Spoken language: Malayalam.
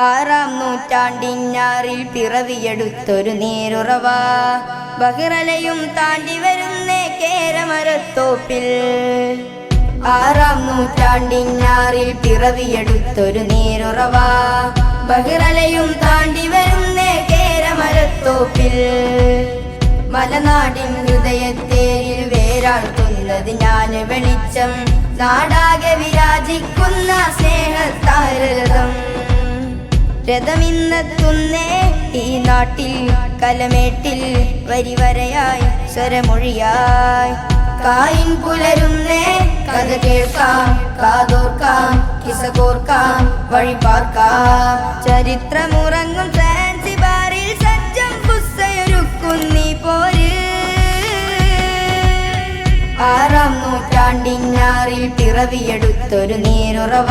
ആറാം നൂറ്റാണ്ടിനാറിൽ പിറവിയെടുത്തൊരു നീരുറവ ബഹിറലയും താണ്ടി വരുന്നേ കേരമരത്തോപ്പിൽ. ആറാം നൂറ്റാണ്ടിനാറിൽ പിറവിയെടുത്തൊരു നീരുറവ ബഹിറലയും താണ്ടി വരുന്നേ കേരമരത്തോപ്പിൽ. മലനാടിൻ ഹൃദയത്തേരിൽ വേരാഴ്ത്തുന്നത് ഞാൻ വെളിച്ചം, നാടാകെ വിരാജിക്കുന്ന സ്നേഹത്താരരഥം. രഥമിന്നെത്തുന്നേ ഈ നാട്ടിൽ കലമേട്ടിൽ, വരിവരയായി സ്വരമൊഴിയായി. കായിൻ പുലരുന്നേ കഥ കേൾക്കാം, കാതോർക്കാം, കിസ കോർക്കാം, വഴി പാർക്കാം. ചരിത്രമുറങ്ങും സാൻസിബാറിൽ സജ്ജം കുസ്സയൊരുക്കുന്നീ പോര്. ആറാം നൂറ്റാണ്ടിനാറിൽ പിറവിയെടുത്തൊരു നീരുറവ